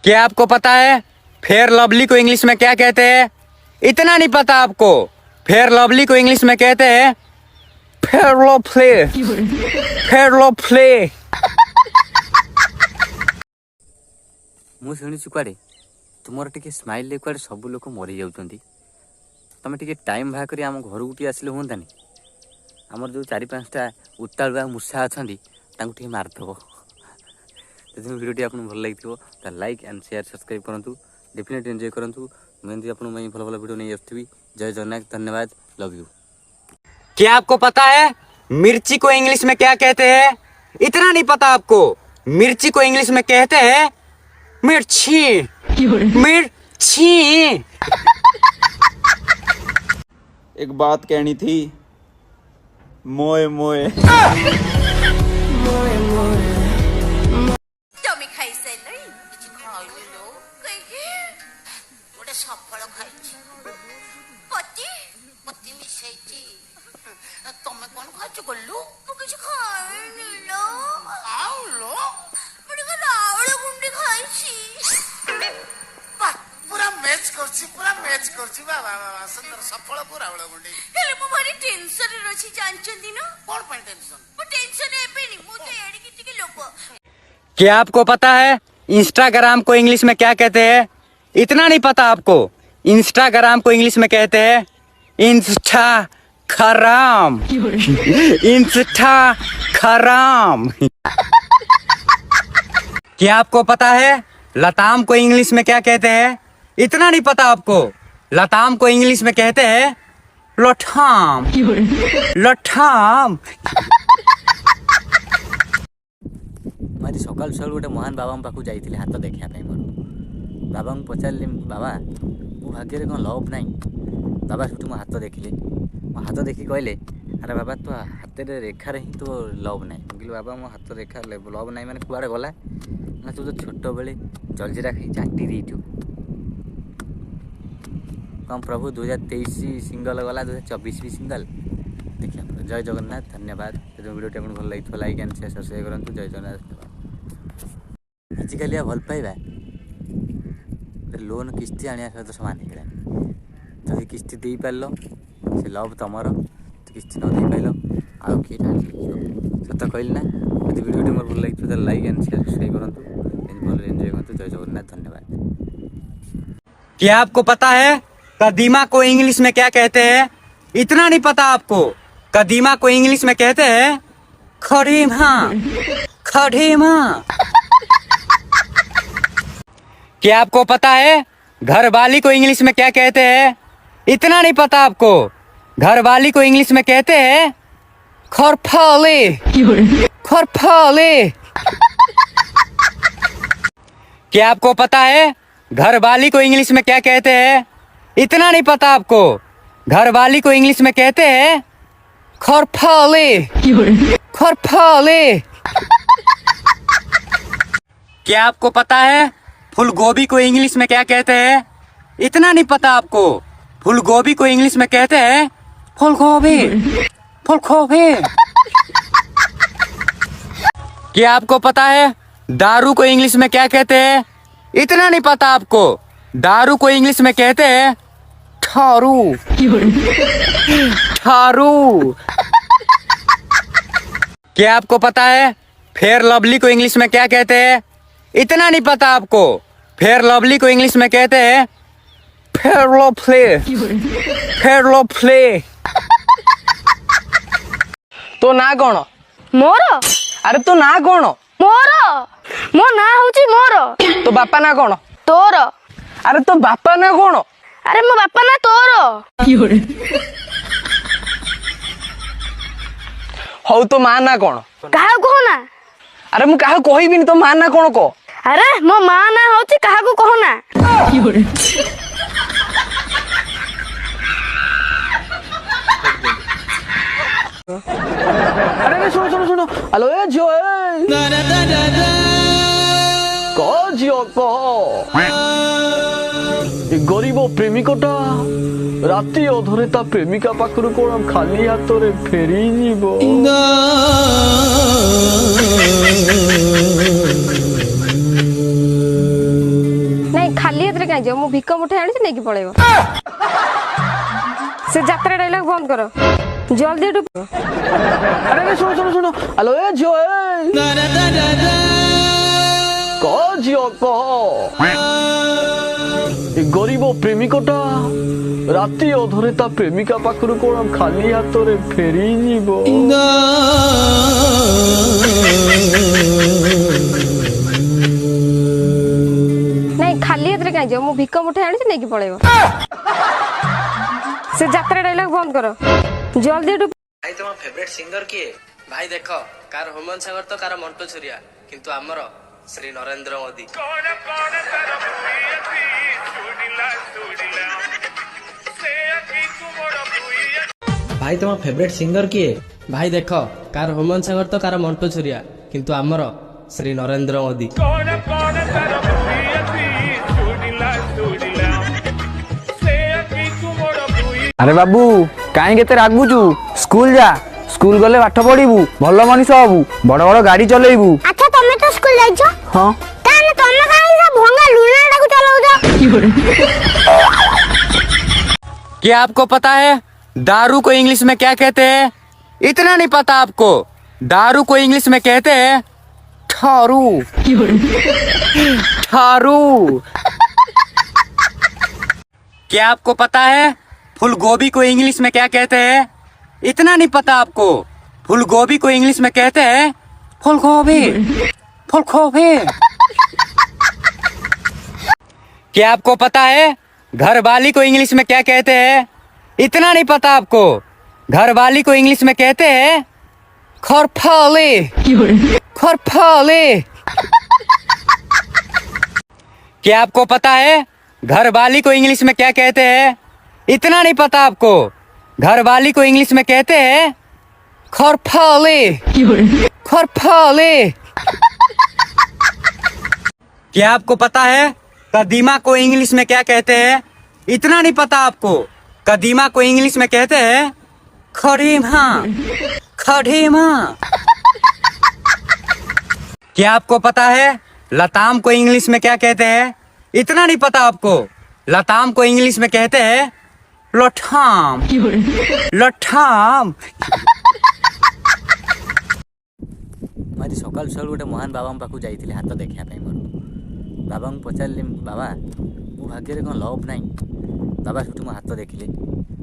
क्या आपको पता है फेयर लवली को इंग्लिश में क्या कहते हैं? इतना नहीं पता आपको? फेयर लवली को इंग्लिश में कहते हैं फेयर लवली। Fair lovely. मु शुणी कुआड़े तुमर टिके स्माइल ले कुआड़े सब लोक मरी जाउछंती। तमे टिके टाइम बाहा करी आम घर गुटी आसले हुंतानी। आमर जो 4-5टा उतालुआ मूषा अछंती तांको टिके मारदबो। यदि वीडियो आपको भल लगी तो लाइक एंड शेयर सब्सक्राइब करूँ। डेफिनेटली एंजॉय करूँ। मैं आपको भल भल वीडियो नहीं आसुवी। जय जगन्नाथ, धन्यवाद, लव यू। क्या आपको पता है मिर्ची को इंग्लिश में क्या कहते हैं? इतना नहीं पता आपको? मिर्ची को इंग्लिश में कहते हैं मिर्ची। मिर्ची। एक बात कहनी थी, मोए मोए। सफल खाई पति पति मिसैची तमे कोन खाच गल्लू मु किछ खाइनी लो आउ लो मने का रावळ गुंडी खाइछी पूरा मैच करछि बाबा सुंदर सफल को रावळ गुंडी हेले मु भारी टेंशन रे रछि जानचंदी न कोन पर टेंशन मु टेंशन एबे नी मु तो एडी की टिके लोको। क्या आपको पता है इंस्टाग्राम को इंग्लिश में क्या कहते हैं? इतना नहीं पता आपको? इंस्टाग्राम को इंग्लिश में कहते हैं इंस्टाग्राम। इंस्टाग्राम। क्या आपको पता है लताम को इंग्लिश में क्या कहते हैं? इतना नहीं पता आपको? लताम को इंग्लिश में कहते हैं लठाम। लठाम। मारी सकाल सकाल गोटे महान बाबा पाखु जाइथिले हाथ देखा पाई। मोर बाबा को पचारे बाबा मो भाग्य कौन लव ना? बाबा से मो हाथ देखिले। मो हाथ देखी कहले अरे बाबा तो हाथ रेखार ही तो लव ना। कहली बाबा मो हाथ रेखा लव ना मैंने कुआड़े गला ना? तू तो छोट बेले जलजीरा खाई चाटी देचु कम प्रभु 2023 सिंगल गला 2024 भी सिंगल देखिए। जय जगन्नाथ, धन्यवाद। वीडियो भल लगी लाइक एंड शेयर सब्सक्राइब करूँ। जय जगन्नाथ। आजिकल भल पाइबा लोन किस्ती आने सहित सामान हो। जब किस्ती दे पार से लव तुमर, तो किस्ती न दे पार आउ किए सत कहली ना? यदि वीडियो मोर भल लगी तो लाइक एंड शेयर सब्सक्राइब करूँ। भल एंजॉय करूँ। जय जगन्नाथ, धन्यवाद। क्या आपको पता है कदीमा को इंग्लिश में क्या कहते हैं? इतना नहीं पता आपको? कदीमा को इंग्लिश में कहते हैं खड़ीमा। खड़ीमा। क्या आपको पता है घरवाली को इंग्लिश में क्या कहते हैं? इतना नहीं पता आपको? घरवाली को इंग्लिश में कहते हैं खरफाले। खरफाले। क्या आपको पता है घरवाली को इंग्लिश में क्या कहते हैं? इतना नहीं पता आपको? घरवाली को इंग्लिश में कहते हैं खरफाले। खरफाले। क्या आपको पता है फूल गोभी को इंग्लिश में क्या कहते हैं? इतना नहीं पता आपको? फूल गोभी को इंग्लिश में कहते हैं फूल गोभी। फूल गोभी। क्या आपको पता है दारू को इंग्लिश में क्या कहते हैं? इतना नहीं पता आपको? दारू को इंग्लिश में कहते हैं ठारू। ठारू। क्या आपको पता है फेयर लवली को इंग्लिश में क्या कहते हैं? इतना नहीं पता आपको? फेयर लवली को इंग्लिश में कहते हैं फेयर लवली। Fair lovely. तो ना कौन? मोर? अरे तो ना कौन? मोर मो ना होची मोर। तो बापा ना कौन? तोर। अरे तो बापा ना कौन? अरे मो बापा ना तोर। हौ तो मां ना कौन? कहा कहो ना? अरे मु काहे कहबिनी तो मां ना कौन को? अरे मो मां ना होची कहा को कहो ना? अरे सुनो हेलो ए जियो को जियो को गरीब प्रेमिकटा राति अधरे ता प्रेमिका पाखरु कोन खाली हातरे फेरी जीवो। କାଇଁ ଯିବ ମୁଁ ଭିକ ମୁଠେ ଆଣିଛି ନେଇକି ପଳେଇବ ସେ ଯାତ୍ରା ଡାଇଲଗ ବନ୍ଦ କର ଜଲ୍ଦି ଏଠୁ अरे अरे सुनो सुनो सुनो हेलो ए जो कह झियो कह ए गरीब प्रेमिकटा राति अधरे ता प्रेमिका पाखरु कोन खाली हाथ रे फेरी जीवो ନାଇଁ ଖାଲି ହାତରେ କାଇଁ ଯିବ ମୁଁ ଭିକ ମୁଠେ ଆଣିଛି ନେଇକି ପଳେଇବ ସେ ଯାତ୍ରା ଡାଇଲଗ ବନ୍ଦ କର ଜଲ୍ଦି ଏଠୁ भाई तुम फेवरेट सिंगर किए भाई देख कार हुमान सागर तो कार मंटू छुरिया किंतु आमर श्री नरेंद्र मोदी भाई तुम फेवरेट सिंगर किए भाई देख कार हुमान सागर तो कार मंटू छुरिया किंतु आमर श्री नरेंद्र मोदी अरे बाबू कहीं केते रागुचु स्कूल जा स्कूल गले पाठ पढ़िबू भल मनीष हबू बड़ बड़ गाड़ी चलेबू अच्छा तुम तो स्कूल जाइछो हाँ ताने तुम काहे से भंगा लुनाटा को चलाउछो क्या आपको पता है दारू को इंग्लिश में क्या कहते हैं? इतना नहीं पता आपको? दारू को इंग्लिश में कहते हैं ठारू। ठारू। क्या आपको पता है फूल गोभी को इंग्लिश में क्या कहते हैं? इतना नहीं पता आपको? फूल गोभी को इंग्लिश में कहते हैं फूल गोभी। फूल गोभी। क्या आपको पता है घर वाली को इंग्लिश में क्या कहते हैं? इतना नहीं पता आपको? घर वाली को इंग्लिश में कहते हैं खरफाली। खरफाली। क्या आपको पता है घर वाली को इंग्लिश में क्या कहते हैं? इतना नहीं पता आपको? घर वाली को इंग्लिश में कहते हैं खरफाली। खरफाली। क्या आपको पता है कदीमा को इंग्लिश में क्या कहते हैं? इतना नहीं पता आपको? कदीमा को इंग्लिश में कहते हैं खड़ीमा। खड़ीमा। क्या आपको पता है लताम को इंग्लिश में क्या कहते हैं? इतना नहीं पता आपको? लताम को इंग्लिश में कहते हैं लठाम। लठाम। मैं सकाल सकाल गोटे महान बाबा पाखु जाइए हाथ देखा मोर बाबा को पचारे बाबा मो भाग्य कौन लव ना बाबा से मो हाथ देखिले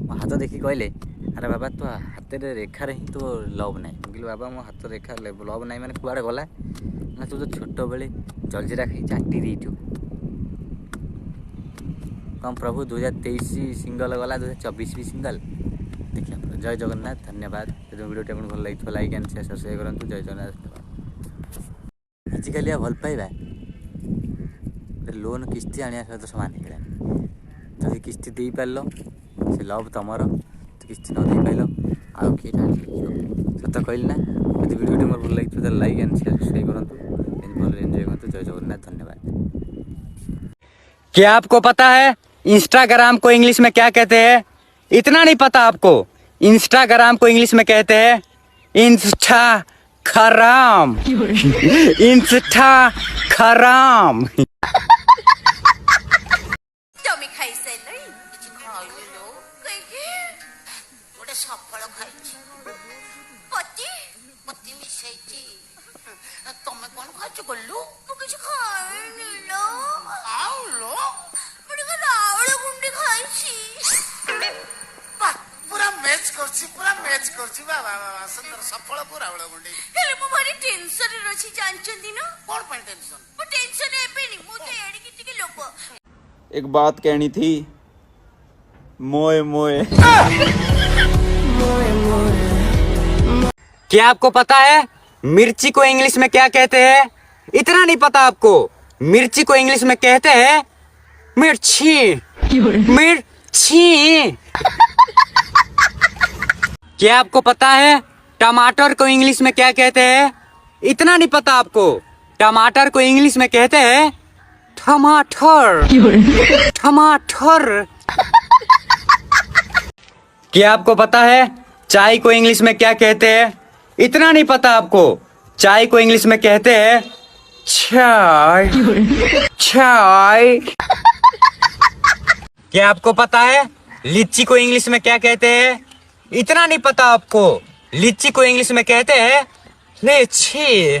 मो हाथ देखी कहले अरे बाबा तो हाथ रेखार ही तो लव ना कहली बाबा मो हाथ रेखा लव ना मैंने कुआड़े गला ना तू तो छोट बेले जलजीरा खाई चाटी देटू कम प्रभु 2023 सिंगल गला 2024 भी सिंगल देखिए जय जगन्नाथ धन्यवाद वीडियो आपको भल लगी लाइक एंड शेयर सब्सक्राइब करूँ जय जगन्नाथ आजिकल भल पाइबा लोन किस्ती आने सहित सामान हो जब किस्ती दे पार से लव तुमर तो किस्ती न दे पाइल आउ किए सत कहली ना यदि वीडियो मोर भल लगी तो लाइक एंड शेयर सब्सक्राइब करूँ भल एंजॉय करूँ जय जगन्नाथ धन्यवाद। क्या आपको पता है इंस्टाग्राम को इंग्लिश में क्या कहते हैं? इतना नहीं पता आपको? इंस्टाग्राम को इंग्लिश में कहते हैं इंस्टा खराम। इंस्टा खराम। তুমি খাইছাইলাই কিছু খাইলো কইকে ওটা সফল খাইছি পতি পতি মিশাইছি তুমি কোন খাইছো গল্লু মু কিছু খাইনি লো আউলো মুড়ি গো রাউড় গুন্ডি খাইছি पूरा मैच करछि बाबा बाबा सुंदर सफल पूरा रावळ गुंडी ହେଲେ ମୁଁ ଭାରି ଟେନସନରେ ଅଛି ଜାଣିଛନ୍ତି ନା कौन पर टेंशन ମୁଁ ଟେନସନ ହେବିନି ମୁଁ ତ ଏଡ଼ିକି ଟିକେ ଲୋକ एक बात कहनी थी मोए मोए। क्या आपको पता है मिर्ची को इंग्लिश में क्या कहते हैं? इतना नहीं पता आपको? मिर्ची को इंग्लिश में कहते हैं मिर्ची। मिर्ची। क्या आपको पता है टमाटर को इंग्लिश में क्या कहते हैं? इतना नहीं पता आपको? टमाटर को इंग्लिश में कहते हैं टमाटर। टमाटर। क्या आपको पता है चाय को इंग्लिश में क्या कहते हैं? इतना नहीं पता आपको? चाय को इंग्लिश में कहते हैं चाय। चाय। क्या आपको पता है लीची को इंग्लिश में क्या कहते हैं? इतना नहीं पता आपको? लीची को इंग्लिश में कहते हैं लीची।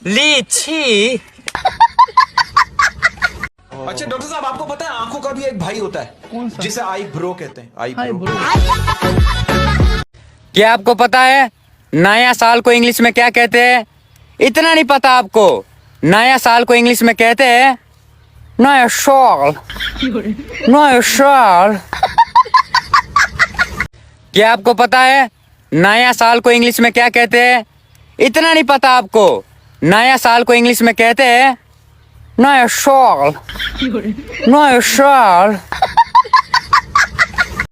लीची। अच्छा डॉक्टर साहब, आपको पता है आंखों का भी एक भाई होता है जिसे आई ब्रो कहते हैं। आई ब्रो। क्या आपको पता है नया साल को इंग्लिश में क्या कहते हैं? इतना नहीं पता आपको? नया साल को इंग्लिश में कहते हैं नया साल। नया साल। क्या आपको पता है नया साल को इंग्लिश में क्या कहते हैं? इतना नहीं पता आपको? नया साल को इंग्लिश में कहते हैं नया साल। नया साल।